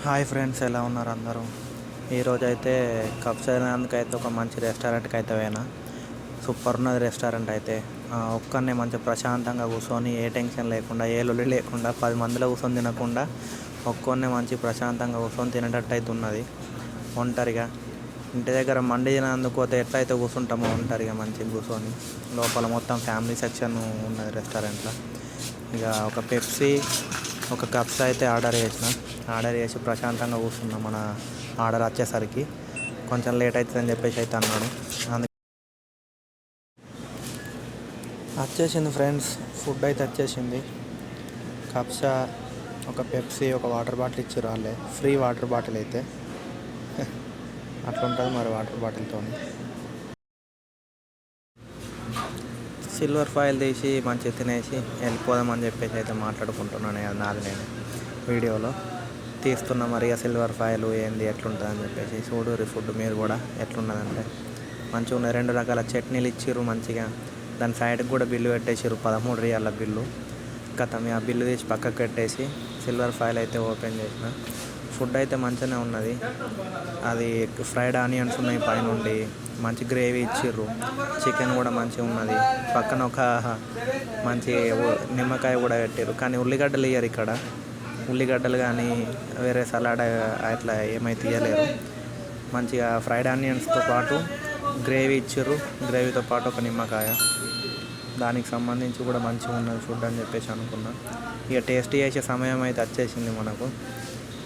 Hi friends, ఎలా ఉన్నారు అందరూ? ఈరోజు అయితే కప్స్ ఒక మంచి రెస్టారెంట్కి అయితే పోయినా. సూపర్ ఉన్నది రెస్టారెంట్ అయితే. ఒక్కనే మంచి ప్రశాంతంగా కూర్చొని ఏ టెన్షన్ లేకుండా, ఏ లొల్లి లేకుండా, 10 మందిలో కూర్చొని తినకుండా ఒక్కనే మంచి ప్రశాంతంగా కూర్చొని తినేటట్టు అయితే ఉన్నది. ఒంటరిగా ఇంటి దగ్గర మండి తినందుకు పోతే ఎట్లయితే కూర్చుంటామో ఒంటరిగా మంచిగా కూర్చొని. లోపల మొత్తం ఫ్యామిలీ సెక్షన్ ఉన్నది రెస్టారెంట్లో. ఇక ఒక పెప్సీ, ఒక కప్స్ అయితే ఆర్డర్ చేసి ప్రశాంతంగా కూర్చున్నాం. మన ఆర్డర్ వచ్చేసరికి కొంచెం లేట్ అవుతుందని చెప్పేసి అయితే అన్నాడు. వచ్చేసింది ఫ్రెండ్స్, ఫుడ్ అయితే వచ్చేసింది. కప్స్, ఒక పెప్సీ, ఒక వాటర్ బాటిల్ ఇచ్చారు వాళ్ళే, ఫ్రీ వాటర్ బాటిల్ అయితే. అట్లుంటుంది మరి వాటర్ బాటిల్తో. సిల్వర్ ఫాయిల్ తీసి మంచిగా తినేసి వెళ్ళిపోదామని చెప్పేసి అయితే మాట్లాడుకుంటున్నాను. అది నాది నేను వీడియోలో తీస్తున్నా. మరి సిల్వర్ ఫాయిల్ ఏంది ఎట్లుంటుందని చెప్పేసి చూడూరి ఫుడ్ మీరు కూడా ఎట్లున్నదంటే మంచిగా ఉన్నాయి. 2 రకాల చట్నీలు ఇచ్చిర్రు మంచిగా. దాని సైడ్కి కూడా బిల్లు పెట్టేసారు, 13 రియాల బిల్లు. ఆ బిల్లు తీసి పక్కకు పెట్టేసి సిల్వర్ ఫాయిల్ అయితే ఓపెన్ చేసిన. ఫుడ్ అయితే మంచిగానే ఉన్నది. అది ఫ్రైడ్ ఆనియన్స్ ఉన్నాయి పైనుండి, మంచి గ్రేవీ ఇచ్చిర్రు. చికెన్ కూడా మంచిగా ఉన్నది. పక్కన ఒక మంచి నిమ్మకాయ కూడా పెట్టారు. కానీ ఉల్లిగడ్డలు ఇయ్యరు ఇక్కడ. ఉల్లిగడ్డలు కానీ వేరే సలాడ్ అట్లా ఏమైతే ఇవ్వలేరు. మంచిగా ఫ్రైడ్ ఆనియన్స్తో పాటు గ్రేవీ ఇచ్చారు. గ్రేవీతో పాటు ఒక నిమ్మకాయ, దానికి సంబంధించి కూడా మంచిగా ఉన్నది ఫుడ్ అని చెప్పేసి అనుకున్నా. ఇక టేస్ట్ చేసే సమయం అయితే వచ్చేసింది మనకు.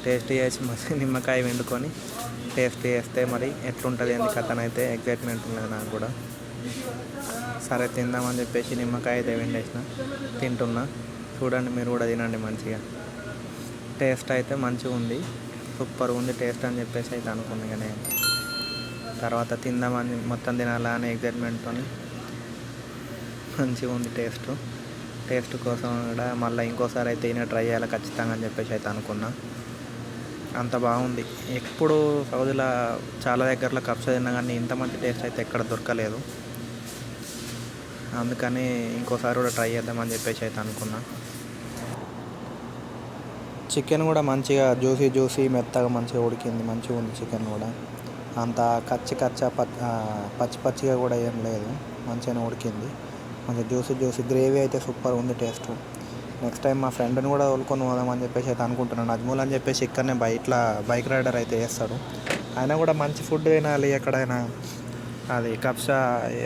టేస్ట్ చేసి మంచి నిమ్మకాయ వండుకొని టేస్ట్ చేస్తే మరి ఎట్లుంటుంది అని కథనైతే ఎగ్జైట్మెంట్ ఉన్నది నాకు కూడా. సరే తిందామని చెప్పేసి నిమ్మకాయ అయితే వండేసిన, తింటున్నా. చూడండి మీరు కూడా తినండి మంచిగా. టేస్ట్ అయితే మంచిగా ఉంది, సూపర్ ఉంది టేస్ట్ అని చెప్పేసి అయితే అనుకున్నాను. నేను తర్వాత తిందామని మొత్తం తినాలా అని ఎగ్జైట్మెంట్తో మంచిగా ఉంది టేస్ట్ కోసం కూడా మళ్ళీ ఇంకోసారి అయితే ఈయన ట్రై చేయాలి ఖచ్చితంగా అని చెప్పేసి అయితే అనుకున్నా. అంత బాగుంది. ఎప్పుడు సౌదీలో చాలా దగ్గరలో కప్స్ తిన్నా కానీ ఇంత మంచి టేస్ట్ అయితే ఎక్కడ దొరకలేదు. అందుకని ఇంకోసారి కూడా ట్రై చేద్దామని చెప్పేసి అయితే అనుకున్నా. చికెన్ కూడా మంచిగా జ్యూసీ మెత్తగా మంచిగా ఉడికింది. మంచిగా ఉంది చికెన్ కూడా. అంత పచ్చిగా కూడా ఏం లేదు, మంచిగానే ఉడికింది. మంచిగా జ్యూసీ గ్రేవీ అయితే సూపర్ ఉంది టేస్ట్. నెక్స్ట్ టైం మా ఫ్రెండ్ని కూడా తోలుకొని పోదామని చెప్పేసి అయితే అనుకుంటున్నాను. అజ్మూల్ అని చెప్పేసి ఇక్కడనే బైక్ రైడర్ అయితే చేస్తాడు. ఆయన కూడా మంచి ఫుడ్ తినాలి ఎక్కడైనా. అది కప్సా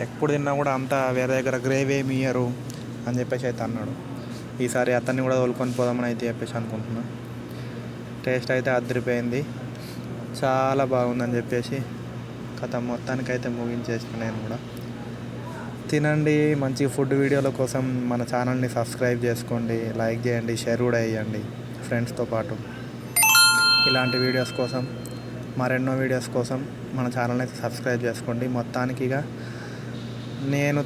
ఎప్పుడు తిన్నా కూడా అంతా వేరే దగ్గర గ్రేవీ ఏమి ఇయ్యరు అని చెప్పేసి అయితే అన్నాడు. ఈసారి అతన్ని కూడా తోలుకొని పోదామని అయితే చెప్పేసి అనుకుంటున్నా. టేస్ట్ అయితే అదిరిపోయింది, చాలా బాగుందని చెప్పేసి కథ మొత్తానికైతే ముగించేసిన. నేను కూడా తినండి. మంచి ఫుడ్ వీడియోల కోసం మన ఛానల్ని సబ్స్క్రైబ్ చేసుకోండి, లైక్ చేయండి, షేర్ కూడా చేయండి ఫ్రెండ్స్తో పాటు. ఇలాంటి వీడియోస్ కోసం, మరెన్నో వీడియోస్ కోసం మన ఛానల్ని సబ్స్క్రైబ్ చేసుకోండి. మొత్తానికి నేను